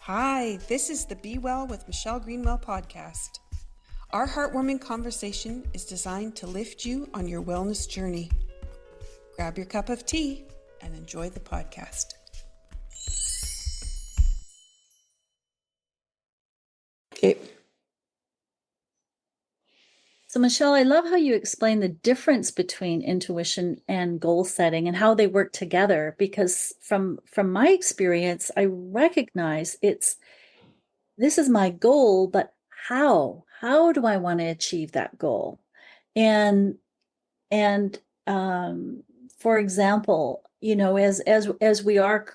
Hi, this is the Be Well with Michelle Greenwell podcast. Our heartwarming conversation is designed to lift you on your wellness journey. Grab your cup of tea and enjoy the podcast. Okay. So Michelle, I love how you explain the difference between intuition and goal setting and how they work together, because from my experience, I recognize this is my goal, but how do I want to achieve that goal? And for example, as we are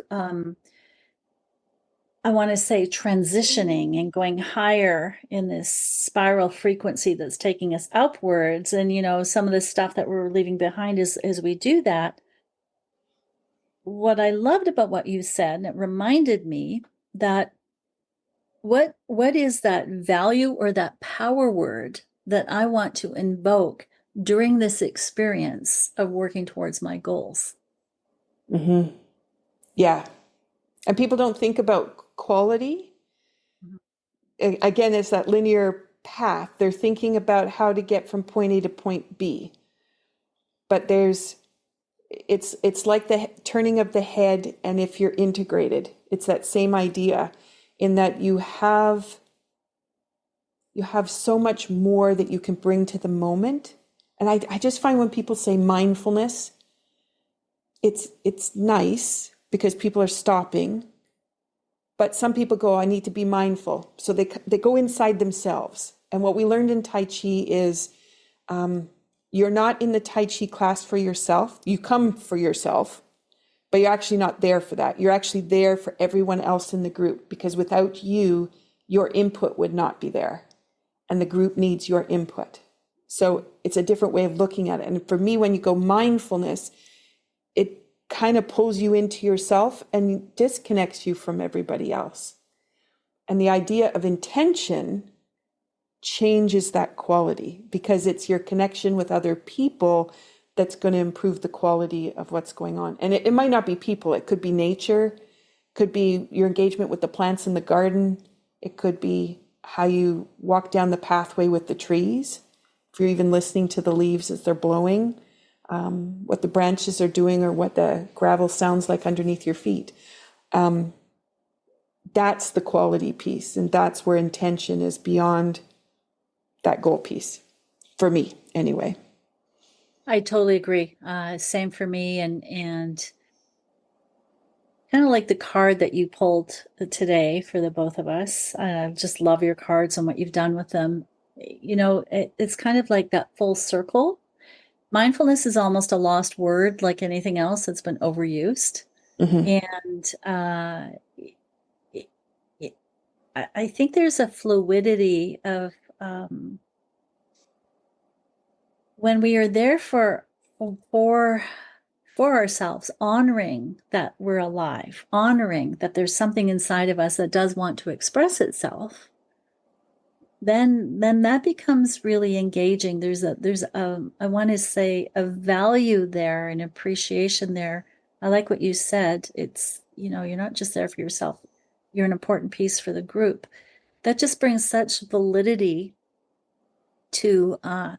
I want to say transitioning and going higher in this spiral frequency that's taking us upwards. And, some of the stuff that we're leaving behind as we do that. What I loved about what you said, and it reminded me that what is that value or that power word that I want to invoke during this experience of working towards my goals? Mm-hmm. Yeah. And people don't think about quality. Again, it's that linear path. They're thinking about how to get from point A to point B. But it's like the turning of the head, and if you're integrated, it's that same idea in that you have so much more that you can bring to the moment. And I just find when people say mindfulness, it's nice because people are stopping. But some people go, I need to be mindful. So they go inside themselves. And what we learned in Tai Chi is you're not in the Tai Chi class for yourself. You come for yourself, but you're actually not there for that. You're actually there for everyone else in the group, because without you, your input would not be there. And the group needs your input. So it's a different way of looking at it. And for me, when you go mindfulness, it kind of pulls you into yourself and disconnects you from everybody else. And the idea of intention changes that quality, because it's your connection with other people that's going to improve the quality of what's going on. And it might not be people. It could be nature, could be your engagement with the plants in the garden. It could be how you walk down the pathway with the trees. If you're even listening to the leaves as they're blowing, what the branches are doing, or what the gravel sounds like underneath your feet. That's the quality piece. And that's where intention is beyond that goal piece, for me anyway. I totally agree. Same for me. And kind of like the card that you pulled today for the both of us. I just love your cards and what you've done with them. It's kind of like that full circle. Mindfulness is almost a lost word, like anything else that's been overused. Mm-hmm. And I think there's a fluidity of when we are there for ourselves, honoring that we're alive, honoring that there's something inside of us that does want to express itself. Then that becomes really engaging. There's I want to say a value there, an appreciation there. I like what you said. It's, you're not just there for yourself. You're an important piece for the group. That just brings such validity to, I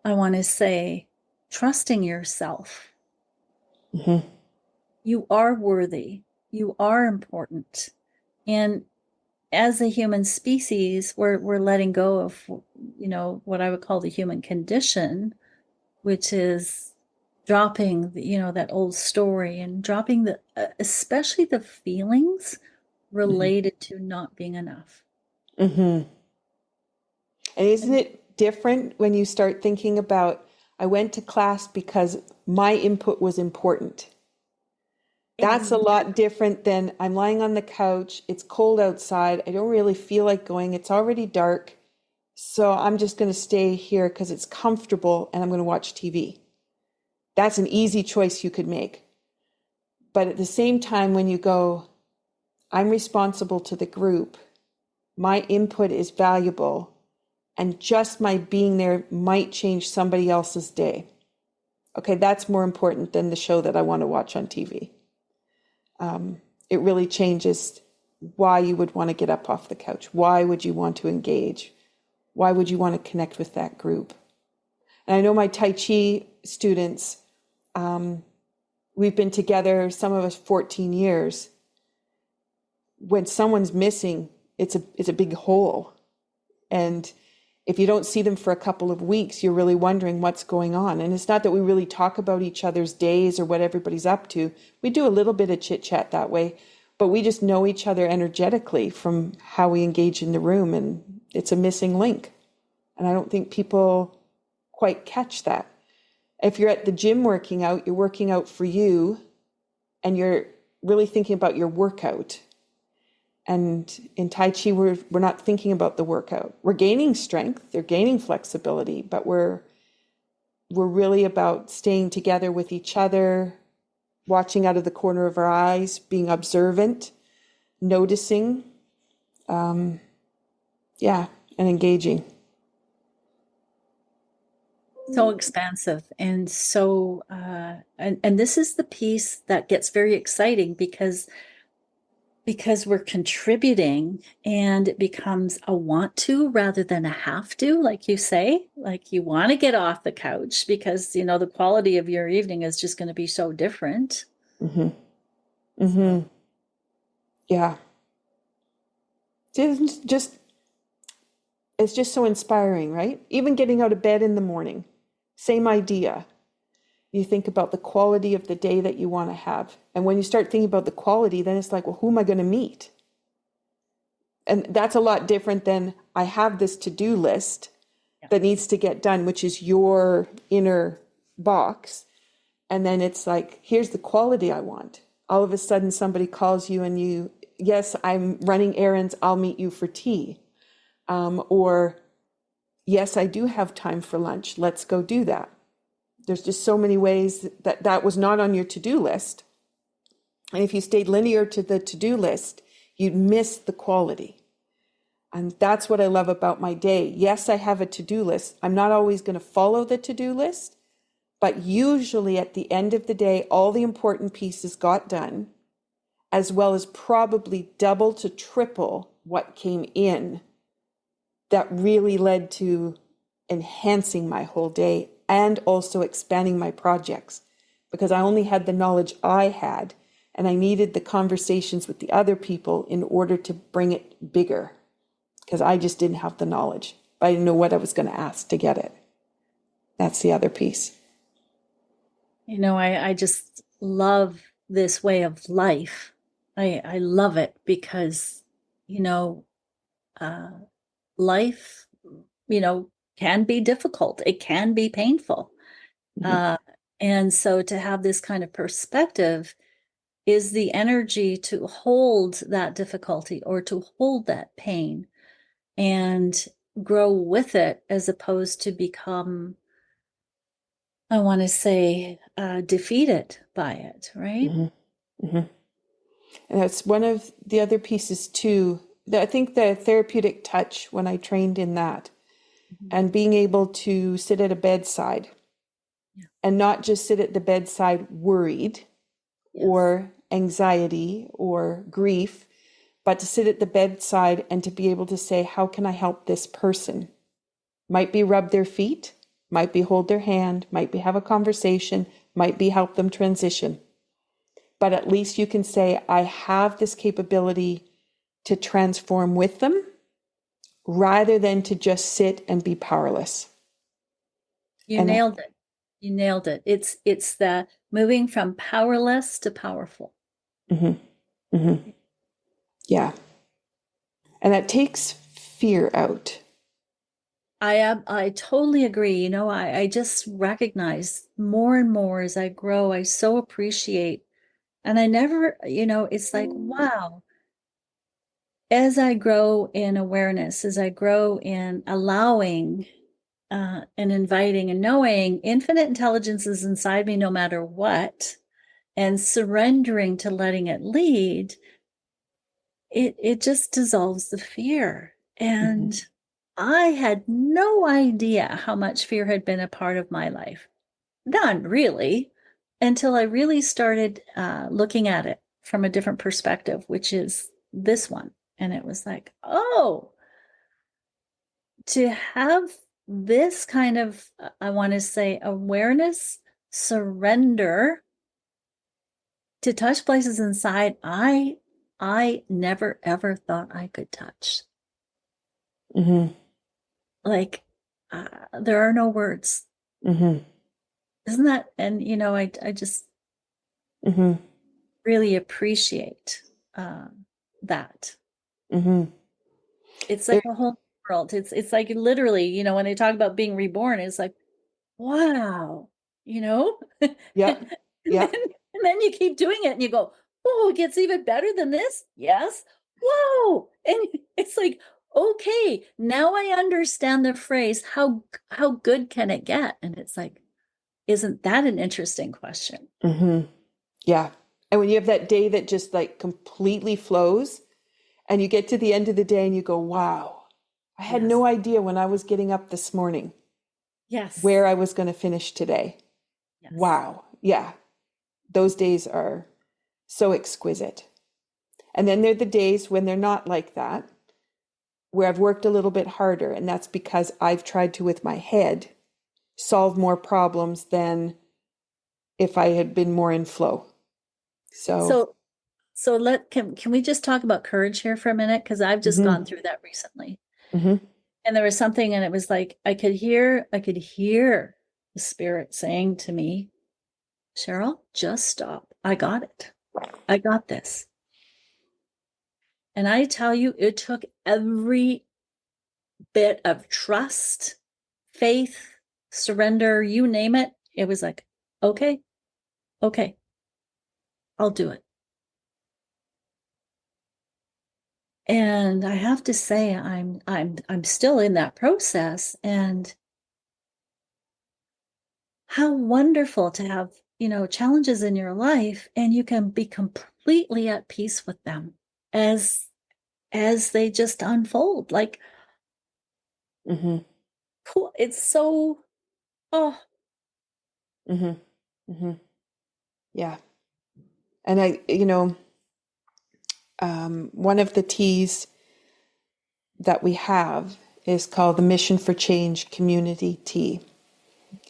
want to say, trusting yourself. Mm-hmm. You are worthy. You are important. And as a human species, we're letting go of, what I would call the human condition, which is dropping, that old story, and dropping especially the feelings related to not being enough. Mm-hmm. And isn't it different when you start thinking about, I went to class because my input was important? That's a lot different than I'm lying on the couch. It's cold outside. I don't really feel like going. It's already dark. So I'm just going to stay here because it's comfortable and I'm going to watch TV. That's an easy choice you could make. But at the same time, when you go, I'm responsible to the group, my input is valuable, and just my being there might change somebody else's day. Okay, that's more important than the show that I want to watch on TV. It really changes why you would want to get up off the couch. Why would you want to engage? Why would you want to connect with that group? And I know my Tai Chi students, we've been together, some of us 14 years. When someone's missing, it's a big hole. And if you don't see them for a couple of weeks, you're really wondering what's going on. And it's not that we really talk about each other's days or what everybody's up to. We do a little bit of chit chat that way, but we just know each other energetically from how we engage in the room. And it's a missing link. And I don't think people quite catch that. If you're at the gym working out, you're working out for you and you're really thinking about your workout. And in Tai Chi, we're not thinking about the workout. We're gaining strength, they're gaining flexibility, but we're really about staying together with each other, watching out of the corner of our eyes, being observant, noticing, and engaging. So expansive and so, and this is the piece that gets very exciting because we're contributing and it becomes a want to rather than a have to, like you say, like you want to get off the couch because, the quality of your evening is just going to be so different. Mm-hmm. Mm-hmm. Yeah. It's just so inspiring, right? Even getting out of bed in the morning, same idea. You think about the quality of the day that you want to have. And when you start thinking about the quality, then it's like, well, who am I going to meet? And that's a lot different than I have this to-do list that needs to get done, which is your inner box. And then it's like, here's the quality I want. All of a sudden, somebody calls you and yes, I'm running errands. I'll meet you for tea. Or, yes, I do have time for lunch. Let's go do that. There's just so many ways that was not on your to-do list. And if you stayed linear to the to-do list, you'd miss the quality. And that's what I love about my day. Yes, I have a to-do list. I'm not always going to follow the to-do list, but usually at the end of the day, all the important pieces got done, as well as probably double to triple what came in. That really led to enhancing my whole day and also expanding my projects, because I only had the knowledge I had and I needed the conversations with the other people in order to bring it bigger, because I just didn't have the knowledge. I didn't know what I was going to ask to get it. That's the other piece. I just love this way of life. I love it because, life, can be difficult. It can be painful. Mm-hmm. And so to have this kind of perspective is the energy to hold that difficulty or to hold that pain and grow with it, as opposed to become, I want to say, defeated by it, right? Mm-hmm. Mm-hmm. And that's one of the other pieces too. I think the therapeutic touch, when I trained in that, and being able to sit at a bedside and not just sit at the bedside worried or anxiety or grief, but to sit at the bedside and to be able to say, how can I help this person? Might be rub their feet, might be hold their hand, might be have a conversation, might be help them transition. But at least you can say, I have this capability to transform with them, rather than to just sit and be powerless. You nailed it. You nailed it. It's the moving from powerless to powerful. Mm-hmm. Mm-hmm. Yeah. And that takes fear out. I totally agree. I just recognize more and more as I grow, I so appreciate, and I never, it's like, wow, as I grow in awareness, as I grow in allowing and inviting and knowing infinite intelligence is inside me no matter what, and surrendering to letting it lead, it just dissolves the fear. And I had no idea how much fear had been a part of my life. None, really, until I really started looking at it from a different perspective, which is this one. And it was like, oh, to have this kind of, I want to say, awareness, surrender, to touch places inside I never ever thought I could touch. Mm-hmm. Like, there are no words. Mm-hmm. Isn't that? And I just Mm-hmm. really appreciate that. Mm-hmm. It's There, like a whole world. It's like literally, when they talk about being reborn, it's like, wow, you know? and yep. then Yep. and then you keep doing it and you go, oh, it gets even better than this. Yes. Whoa. And it's like, okay, now I understand the phrase, how good can it get? And it's like, isn't that an interesting question? Mm-hmm. Yeah. And when you have that day that just like completely flows and you get to the end of the day and you go, wow, I had Yes. no idea when I was getting up this morning Yes. where I was going to finish today. Yes. Wow. Yeah. Those days are so exquisite. And then there are the days when they're not like that, where I've worked a little bit harder. And that's because I've tried to, with my head, solve more problems than if I had been more in flow. So, So can we just talk about courage here for a minute? Because I've just mm-hmm, gone through that recently. mm-hmm, And there was something, and it was like I could hear the spirit saying to me, Cheryl, just stop. I got it. I got this. And I tell you, it took every bit of trust, faith, surrender, you name it. It was like, okay, okay, I'll do it. And I have to say, I'm still in that process. And how wonderful to have, challenges in your life and you can be completely at peace with them as they just unfold. Like, mm-hmm, cool. It's so, oh, mm-hmm, mm-hmm. Yeah. And one of the T's that we have is called the Mission for Change Community Tea.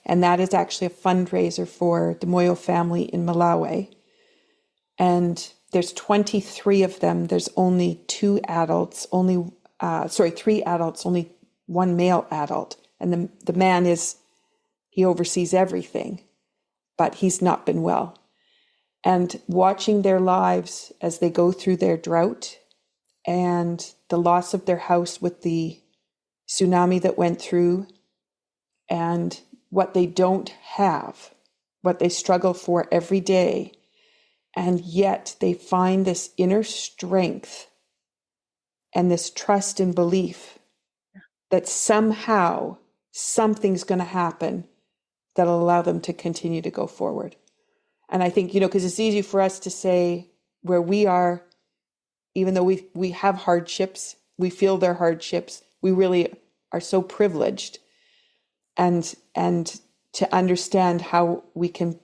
And that is actually a fundraiser for the Moyo family in Malawi. And there's 23 of them. There's only three adults, only one male adult. And the man he oversees everything, but he's not been well. And watching their lives as they go through their drought and the loss of their house with the tsunami that went through and what they don't have, what they struggle for every day. And yet they find this inner strength and this trust and belief that somehow something's going to happen that'll allow them to continue to go forward. And I think, because it's easy for us to say where we are, even though we have hardships, we feel their hardships, we really are so privileged and to understand how we can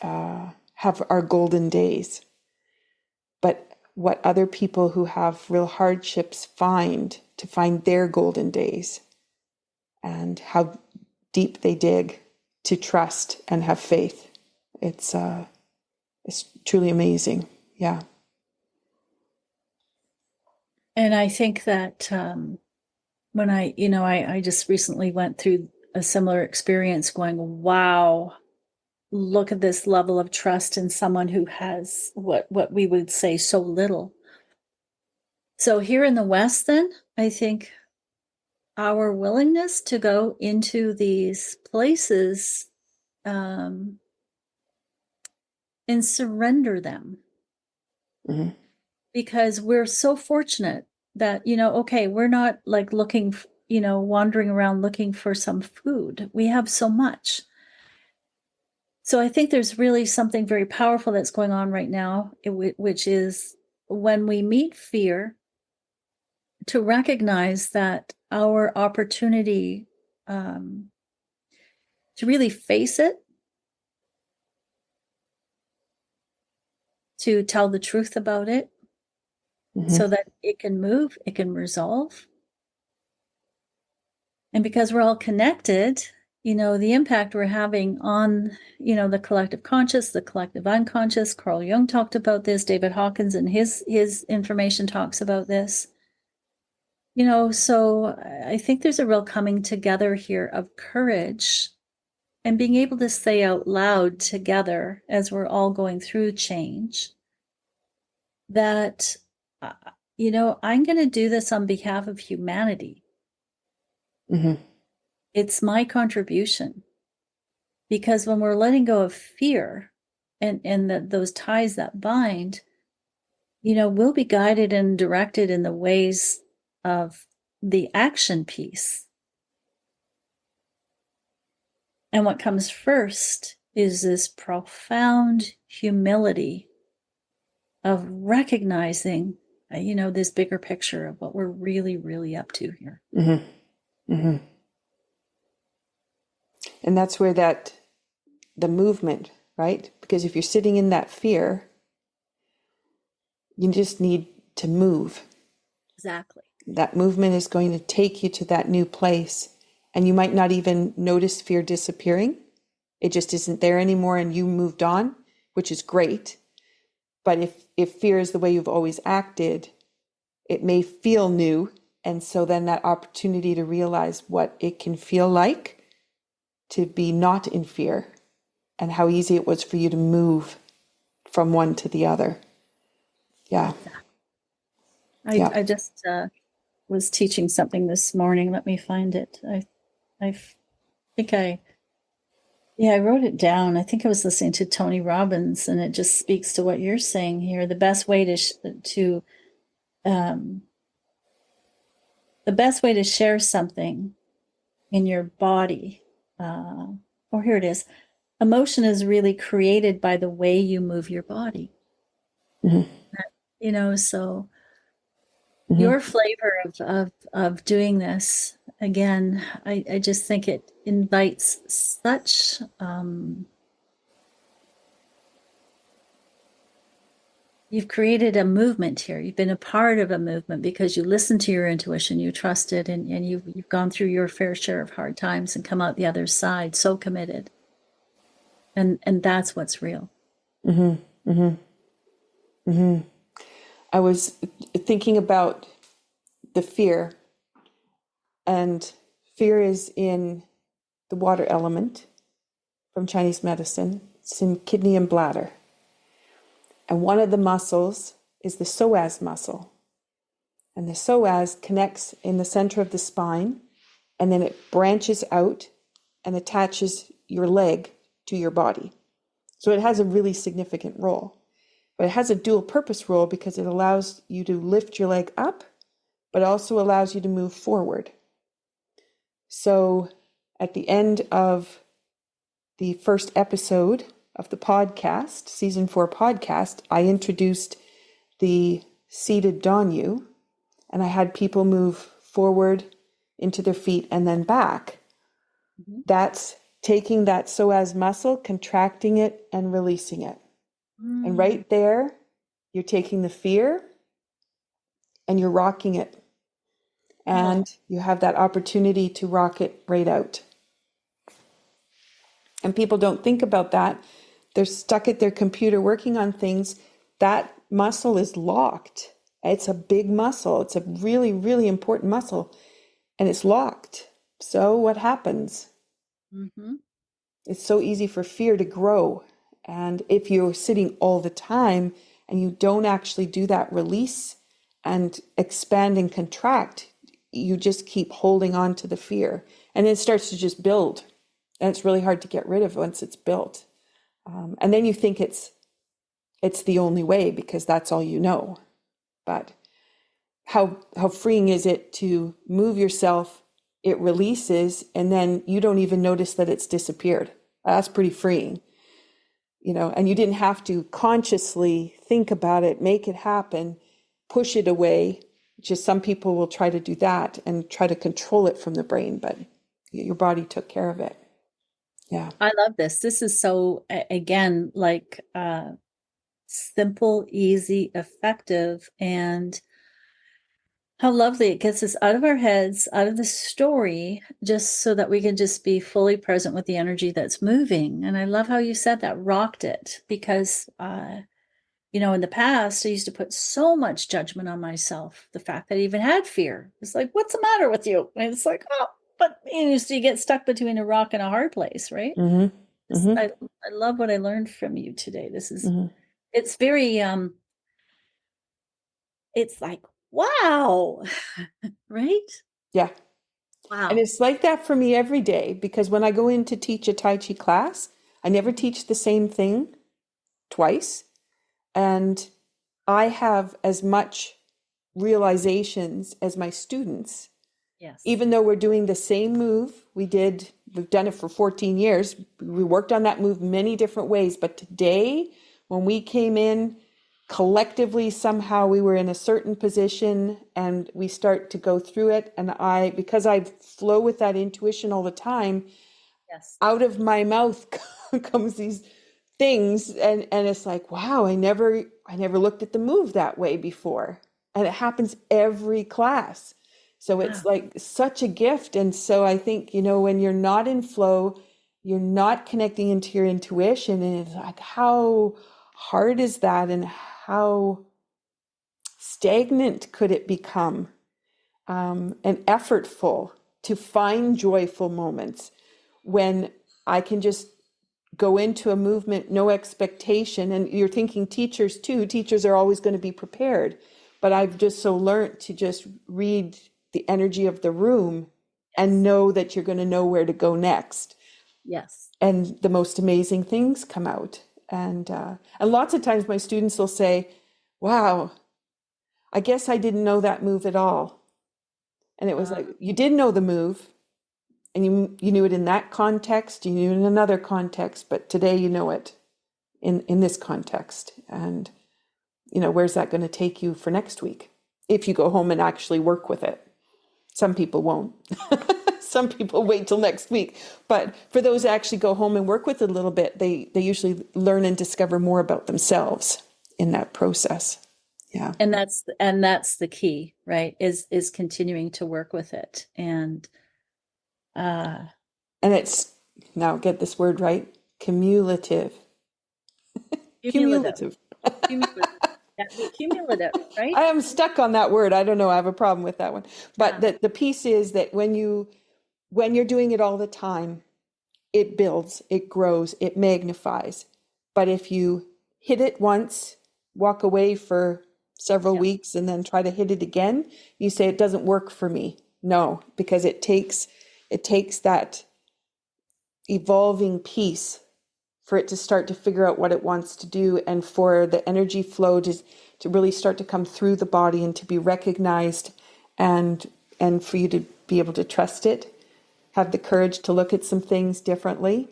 have our golden days. But what other people who have real hardships find their golden days and how deep they dig to trust and have faith. It's truly amazing. Yeah. and I think that when I just recently went through a similar experience going, wow, look at this level of trust in someone who has what we would say so little. So here in the West, then, I think our willingness to go into these places and surrender them, Mm-hmm. because we're so fortunate that, okay, we're not like looking, wandering around looking for some food. We have so much. So I think there's really something very powerful that's going on right now, which is when we meet fear, to recognize that our opportunity to really face it, to tell the truth about it, so that it can move, it can resolve. And because we're all connected, the impact we're having on, the collective conscious, the collective unconscious. Carl Jung talked about this. David Hawkins and his information talks about this. So I think there's a real coming together here of courage and being able to say out loud together as we're all going through change that, I'm going to do this on behalf of humanity. It's my contribution. Because when we're letting go of fear and those ties that bind, we'll be guided and directed in the ways of the action piece. And what comes first is this profound humility of recognizing, this bigger picture of what we're really, really up to here. And that's where the movement, right? Because if you're sitting in that fear, you just need to move. Exactly. That movement is going to take you to that new place. And you might not even notice fear disappearing. It just isn't there anymore and you moved on, which is great. But if fear is the way you've always acted, it may feel new. And so then that opportunity to realize what it can feel like to be not in fear and how easy it was for you to move from one to the other. Yeah. I just was teaching something this morning. Let me find it. I think I wrote it down. I think I was listening to Tony Robbins, and it just speaks to what you're saying here. The best way to share something in your body, or here it is. Emotion is really created by the way you move your body. So your flavor of doing this, again, I just think it invites such you've created a movement here. You've been a part of a movement because you listened to your intuition, you trusted, and you've gone through your fair share of hard times and come out the other side so committed. And that's what's real. I was thinking about the fear, and fear is in the water element from Chinese medicine. It's in kidney and bladder. And one of the muscles is the psoas muscle. And the psoas connects in the center of the spine, and then it branches out and attaches your leg to your body. So it has a really significant role. But it has a dual purpose role because it allows you to lift your leg up, but also allows you to move forward. So at the end of the first episode of the podcast, season 4 podcast, I introduced the seated Danyu, and I had people move forward into their feet and then back. That's taking that psoas muscle, contracting it and releasing it. And right there, you're taking the fear and you're rocking it. And you have that opportunity to rock it right out. And people don't think about that. They're stuck at their computer working on things. That muscle is locked. It's a big muscle. It's a really, really important muscle. And it's locked. So what happens? It's so easy for fear to grow. And if you're sitting all the time and you don't actually do that release and expand and contract, you just keep holding on to the fear. And it starts to just build. And it's really hard to get rid of once it's built. And then you think it's the only way because that's all you know. But how freeing is it to move yourself, it releases, and then you don't even notice that it's disappeared. That's pretty freeing. And you didn't have to consciously think about it, make it happen, push it away. Just some people will try to do that and try to control it from the brain, but your body took care of it. Yeah. I love this. This is so, again, like simple, easy, effective, and how lovely it gets us out of our heads, out of the story, just so that we can just be fully present with the energy that's moving. And I love how you said that, rocked it, because, in the past, I used to put so much judgment on myself. The fact that I even had fear. It's like, what's the matter with you? And it's like, oh, but so you get stuck between a rock and a hard place, right? Mm-hmm. Mm-hmm. I love what I learned from you today. Mm-hmm. It's very, it's like, wow, right? Yeah. And Wow. it's like that for me every day, because when I go in to teach a Tai Chi class, I never teach the same thing twice. And I have as much realizations as my students, Yes. even though we're doing the same move. We've done it for 14 years. We worked on that move many different ways. But today, when we came in, collectively, somehow we were in a certain position and we start to go through it. And because I flow with that intuition all the time, Yes. out of my mouth comes these things, and it's like, wow, I never looked at the move that way before. And it happens every class. So it's Wow. like such a gift. And so I think, when you're not in flow, you're not connecting into your intuition, and it's like, how hard is that, and how stagnant could it become, and effortful to find joyful moments when I can just go into a movement, no expectation. And you're thinking teachers too. Teachers are always going to be prepared. But I've just so learned to just read the energy of the room and know that you're going to know where to go next. Yes. And the most amazing things come out. And lots of times my students will say, wow, I guess I didn't know that move at all. And it was like, you did know the move, and you knew it in that context, you knew it in another context, but today you know it in this context. And where's that going to take you for next week if you go home and actually work with it? Some people won't. Some people wait till next week. But for those that actually go home and work with it a little bit, they usually learn and discover more about themselves in that process. Yeah. And that's the key, right? Is continuing to work with it. And And it's, now get this word right, cumulative. cumulative. Cumulative. Cumulative. Cumulative, right? I am stuck on that word. I don't know. I have a problem with that one. But Yeah. the piece is that when you're doing it all the time, it builds, it grows, it magnifies. But if you hit it once, walk away for several Yeah. weeks, and then try to hit it again, you say it doesn't work for me. No, because it takes that evolving piece for it to start to figure out what it wants to do, and for the energy flow to really start to come through the body and to be recognized, and for you to be able to trust it, have the courage to look at some things differently.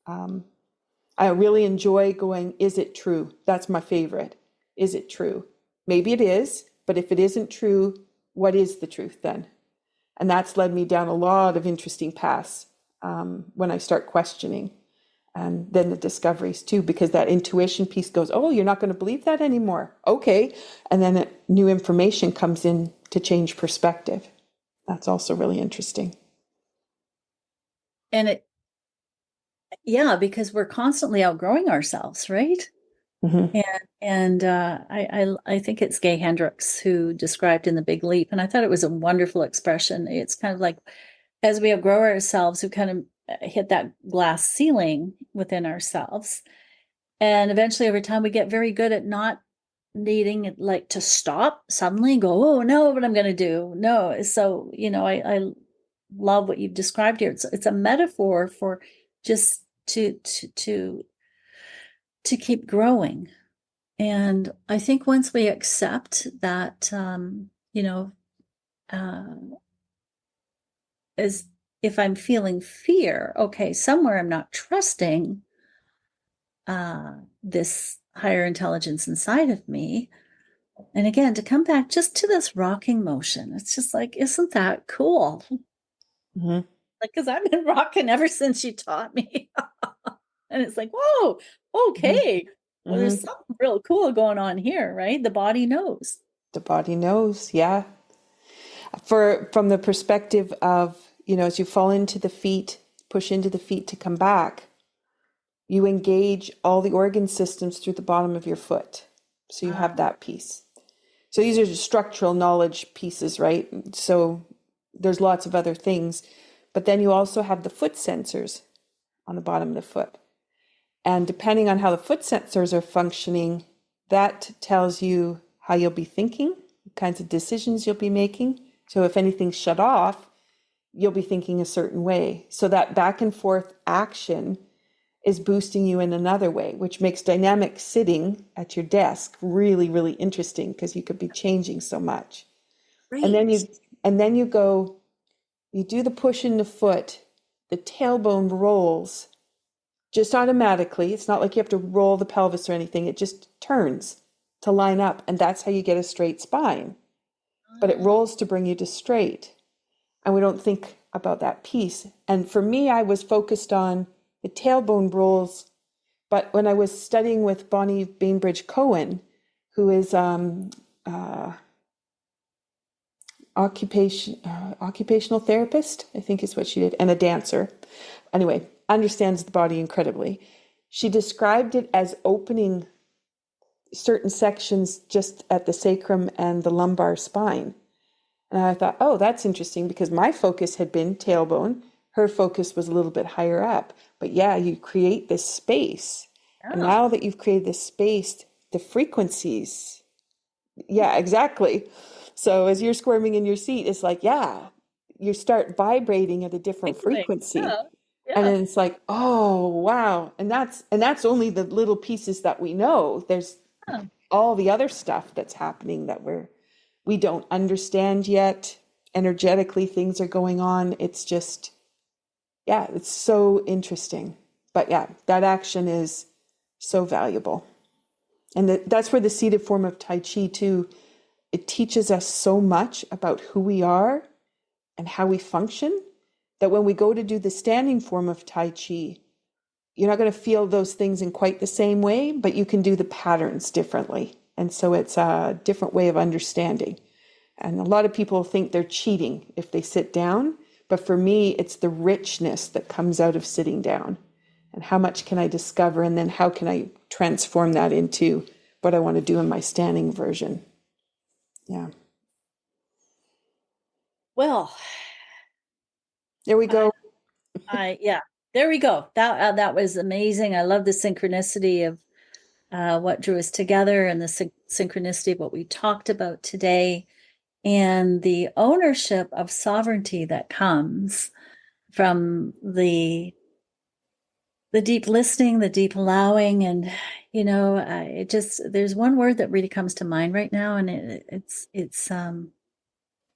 I really enjoy going, is it true? That's my favorite. Is it true? Maybe it is, but if it isn't true, what is the truth then? And that's led me down a lot of interesting paths, when I start questioning. And then the discoveries too, because that intuition piece goes, oh, you're not going to believe that anymore. Okay. And then new information comes in to change perspective. That's also really interesting. And because we're constantly outgrowing ourselves, right? Mm-hmm. And I think it's Gay Hendricks who described in The Big Leap, and I thought it was a wonderful expression. It's kind of like, as we outgrow ourselves, we kind of hit that glass ceiling within ourselves, and eventually, over time, we get very good at not needing like to stop suddenly and go, oh no, what I'm going to do? No. So I love what you've described here. It's a metaphor for just to keep growing. And I think once we accept that, uh, as if I'm feeling fear, okay, somewhere I'm not trusting this higher intelligence inside of me. And again, to come back just to this rocking motion, it's just like, isn't that cool? Mm-hmm. Like, because I've been rocking ever since you taught me. And it's like, whoa, Mm-hmm. okay. Well, there's Hmm. something real cool going on here, right? The body knows. The body knows, yeah. From the perspective of, as you fall into the feet, push into the feet to come back, you engage all the organ systems through the bottom of your foot. So you have Ah, that piece. So these are just structural knowledge pieces, right? So there's lots of other things. But then you also have the foot sensors on the bottom of the foot. And depending on how the foot sensors are functioning, that tells you how you'll be thinking, what kinds of decisions you'll be making. So if anything's shut off, you'll be thinking a certain way. So that back and forth action is boosting you in another way, which makes dynamic sitting at your desk really, really interesting because you could be changing so much. And then great. you do the push in the foot, the tailbone rolls just automatically. It's not like you have to roll the pelvis or anything. It just turns to line up. And that's how you get a straight spine. But it Ah, rolls to bring you to straight. And we don't think about that piece. And for me, I was focused on the tailbone rolls. But when I was studying with Bonnie Bainbridge Cohen, who is uh, occupational therapist, I think is what she did, and a dancer. Anyway, understands the body incredibly. She described it as opening certain sections just at the sacrum and the lumbar spine. And I thought, oh, that's interesting because my focus had been tailbone. Her focus was a little bit higher up. But yeah, you create this space. And yeah. now that you've created this space, the frequencies, yeah, exactly. So as you're squirming in your seat, it's like, yeah, you start vibrating at a different Tickling. frequency. Yeah. And Yeah. then it's like, oh, wow. And that's only the little pieces that we know. There's Yeah. all the other stuff that's happening that we don't understand yet. Energetically, things are going on. It's just, yeah, it's so interesting. But yeah, that action is so valuable. And that's where the seated form of Tai Chi too, it teaches us so much about who we are and how we function that when we go to do the standing form of Tai Chi, you're not going to feel those things in quite the same way, but you can do the patterns differently. And so it's a different way of understanding. And a lot of people think they're cheating if they sit down. But for me, it's the richness that comes out of sitting down. And how much can I discover? And then how can I transform that into what I want to do in my standing version? Yeah. Well, There we I, go. yeah, there we go. That was amazing. I love the synchronicity of what drew us together and the synchronicity of what we talked about today and the ownership of sovereignty that comes from the deep listening, the deep allowing, and it just there's one word that really comes to mind right now, and it's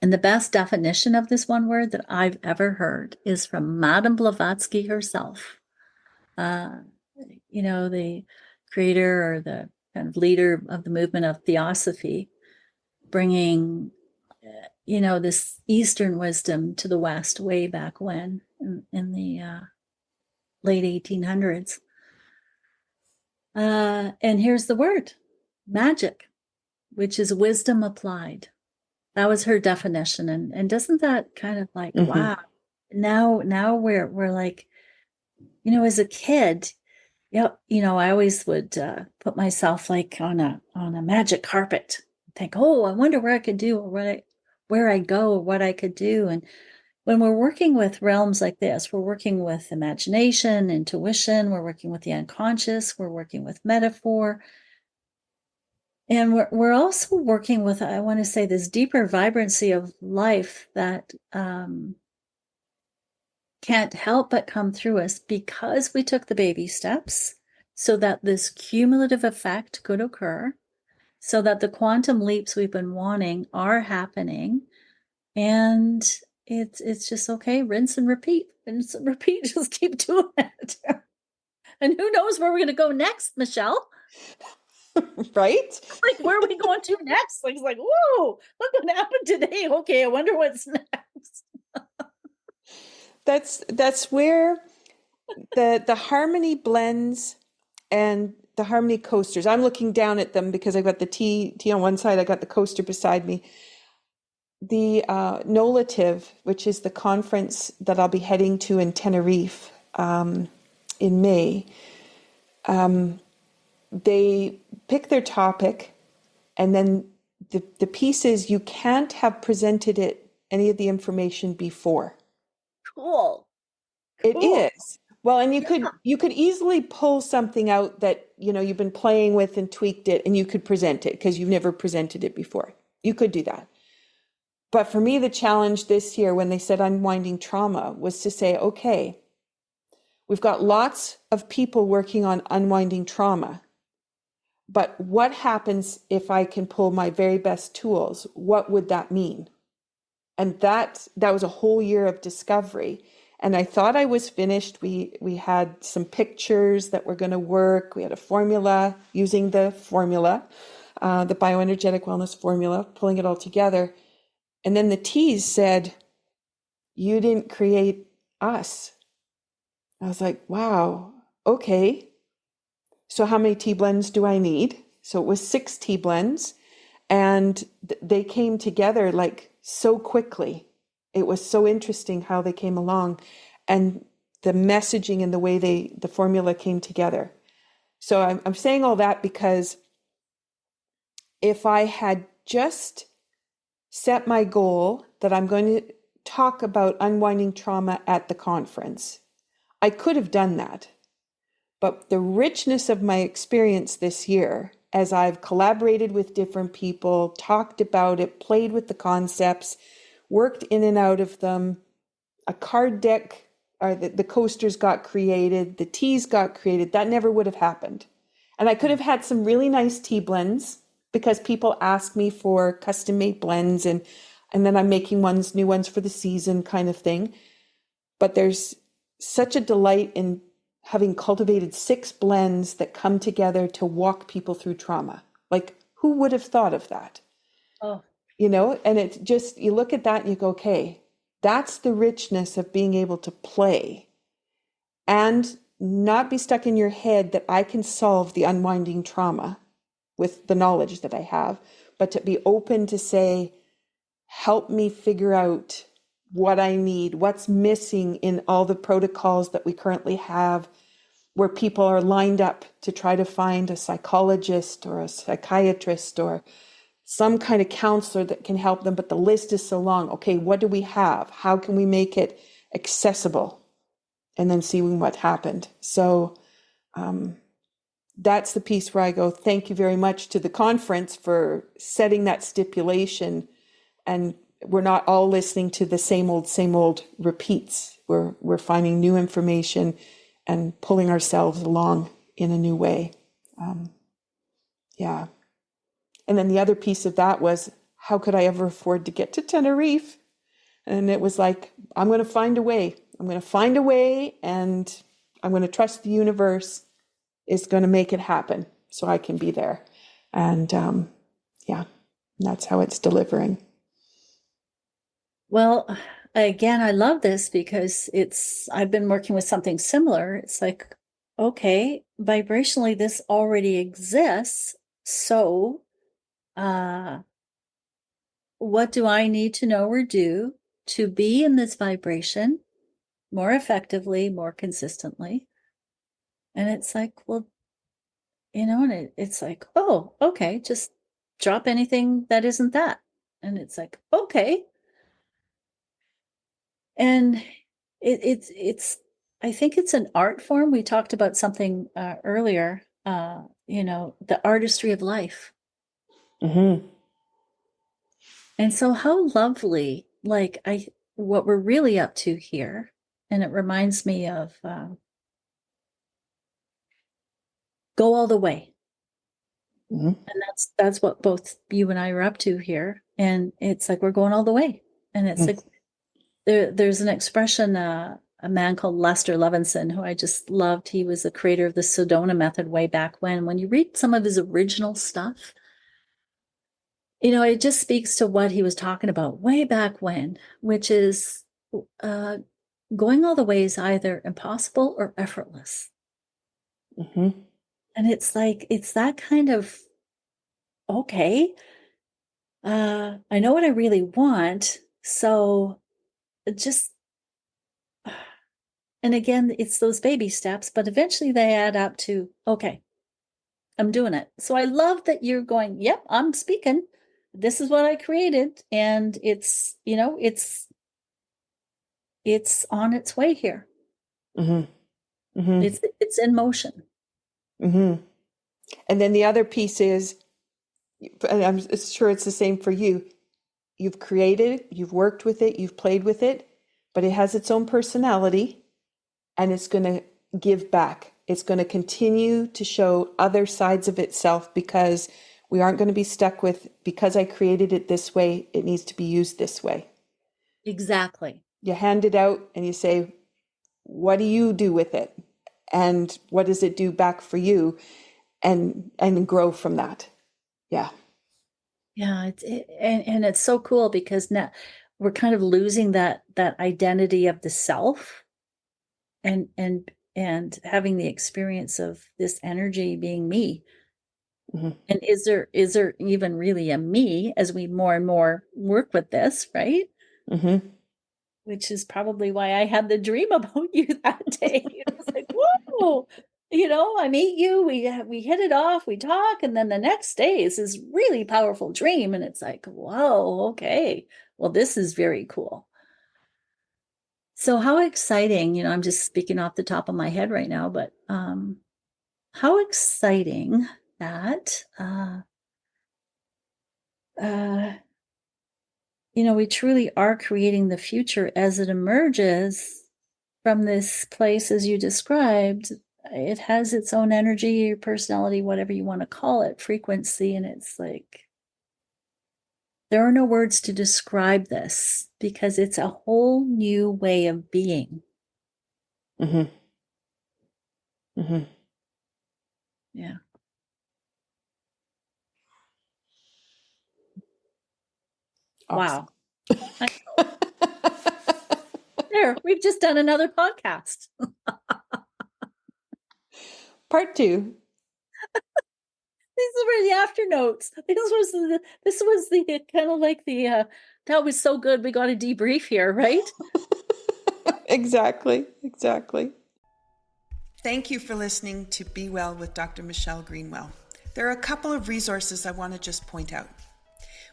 and the best definition of this one word that I've ever heard is from Madame Blavatsky herself. Uh, the creator or the kind of leader of the movement of theosophy, bringing, this Eastern wisdom to the West way back when in the late 1800s. And here's the word magic, which is wisdom applied. That was her definition. And doesn't that kind of like, Hmm. wow, now we're like, as a kid, I always would put myself like on a magic carpet, think, oh, I wonder where I could do or where I go or what I could do. And when we're working with realms like this, we're working with imagination, intuition, we're working with the unconscious, we're working with metaphor. And we're also working with, I want to say, this deeper vibrancy of life that can't help but come through us because we took the baby steps so that this cumulative effect could occur, so that the quantum leaps we've been wanting are happening. And it's just okay, rinse and repeat, rinse and repeat, just keep doing it. And who knows where we're going to go next, Michelle? Right? Like, where are we going to next? Like, it's like, whoa, look what happened today. Okay, I wonder what's next. That's where the harmony blends and the Harmony coasters. I'm looking down at them because I've got the tea on one side. I got the coaster beside me. The Nolative, which is the conference that I'll be heading to in Tenerife in May, they pick their topic, and then the piece is you can't have presented any of the information before. Cool. It Cool. is. Well, and Yeah. you could easily pull something out that, you've been playing with and tweaked it, and you could present it because you've never presented it before. You could do that. But for me, the challenge this year when they said unwinding trauma was to say, okay, we've got lots of people working on unwinding trauma, but what happens if I can pull my very best tools? What would that mean? And that was a whole year of discovery. And I thought I was finished. We had some pictures that were going to work. We had a formula, using the formula, the BioEnergetic Wellness Formula, pulling it all together. And then the teas said, you didn't create us. I was like, wow, okay. So how many tea blends do I need? So it was 6 tea blends, and they came together like so quickly. It was so interesting how they came along, and the messaging and the way the formula came together. So I'm saying all that because if I had just set my goal that I'm going to talk about unwinding trauma at the conference, I could have done that. But the richness of my experience this year, as I've collaborated with different people, talked about it, played with the concepts, worked in and out of them, a card deck, or the coasters got created, the teas got created, that never would have happened. And I could have had some really nice tea blends because people ask me for custom made blends, and then I'm making new ones for the season kind of thing. But there's such a delight in having cultivated 6 blends that come together to walk people through trauma. Like, who would have thought of that? Oh, And it's just, you look at that and you go, okay, that's the richness of being able to play and not be stuck in your head that I can solve the unwinding trauma with the knowledge that I have, but to be open to say, help me figure out what I need, what's missing in all the protocols that we currently have, where people are lined up to try to find a psychologist or a psychiatrist or some kind of counselor that can help them, but the list is so long. Okay, what do we have? How can we make it accessible? And then seeing what happened. So that's the piece where I go, thank you very much to the conference for setting that stipulation. And we're not all listening to the same old repeats. We're finding new information and pulling ourselves along in a new way. Yeah. And then the other piece of that was, how could I ever afford to get to Tenerife? And it was like, I'm going to find a way. I'm going to find a way, and I'm going to trust the universe is going to make it happen so I can be there. And yeah, that's how it's delivering. well, again, I love this because I've been working with something similar. It's like, okay, vibrationally, this already exists. So, what do I need to know or do to be in this vibration more effectively, more consistently? And it's like, well, and it's like, oh, okay, just drop anything that isn't that. And it's like, okay. And it's I think it's an art form. We talked about something earlier, the artistry of life. Mm-hmm. And so how lovely, like what we're really up to here. And it reminds me of go all the way. Mm-hmm. And that's what both you and I are up to here. And it's like we're going all the way. And it's like there's an expression, a man called Lester Levinson, who I just loved. He was the creator of the Sedona method way back when. When you read some of his original stuff, it just speaks to what he was talking about way back when, which is going all the way is either impossible or effortless. Mm-hmm. And it's like, it's that kind of, okay, I know what I really want. So just, and again, it's those baby steps, but eventually they add up to, okay, I'm doing it. So I love that you're going, yep, I'm speaking. This is what I created. And it's, it's on its way here. Mm-hmm. Mm-hmm. It's in motion. Mm-hmm. And then the other piece is, and I'm sure it's the same for you. You've created it, you've worked with it, you've played with it, but it has its own personality and it's going to give back. It's going to continue to show other sides of itself because we aren't going to be stuck with, because I created it this way, it needs to be used this way. Exactly. You hand it out and you say, what do you do with it? And what does it do back for you? And grow from that. Yeah. Yeah, and it's so cool because now we're kind of losing that identity of the self, and having the experience of this energy being me. Mm-hmm. And is there even really a me as we more and more work with this, right? Mm-hmm. Which is probably why I had the dream about you that day. It was like, whoa, I meet you, we hit it off, we talk, and then the next day is this really powerful dream, and it's like, whoa, okay, well, this is very cool. So how exciting, I'm just speaking off the top of my head right now, but how exciting that uh we truly are creating the future as it emerges from this place, as you described. It has its own energy, personality, whatever you want to call it, frequency. And it's like, there are no words to describe this because it's a whole new way of being. Mm-hmm. Mm-hmm. Yeah. Awesome. Wow. There, we've just done another podcast. Part 2. These were the after notes. This was the kind of like the that was so good. We got a debrief here, right? Exactly. Thank you for listening to Be Well with Dr. Michelle Greenwell. There are a couple of resources I want to just point out.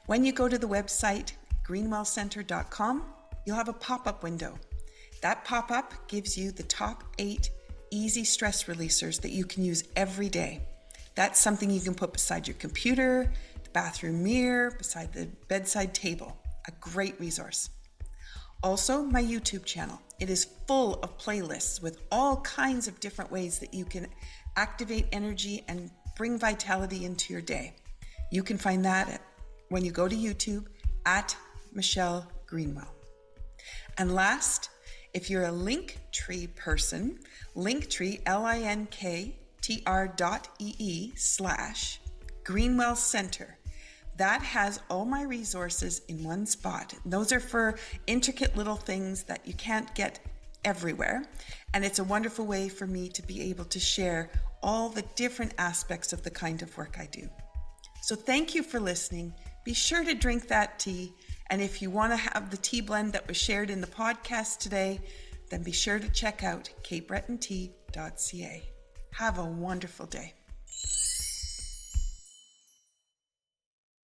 When you go to the website greenwellcenter.com, you'll have a pop-up window. That pop-up gives you the top 8 easy stress releasers that you can use every day. That's something you can put beside your computer, the bathroom mirror, beside the bedside table. A great resource. Also, my YouTube channel. It is full of playlists with all kinds of different ways that you can activate energy and bring vitality into your day. You can find that when you go to YouTube at Michelle Greenwell. And last, if you're a Linktree person, Linktree, linktr.ee/Greenwell Center. That has all my resources in one spot. Those are for intricate little things that you can't get everywhere. And it's a wonderful way for me to be able to share all the different aspects of the kind of work I do. So thank you for listening. Be sure to drink that tea. And if you want to have the tea blend that was shared in the podcast today, then be sure to check out capebretontea.ca. Have a wonderful day.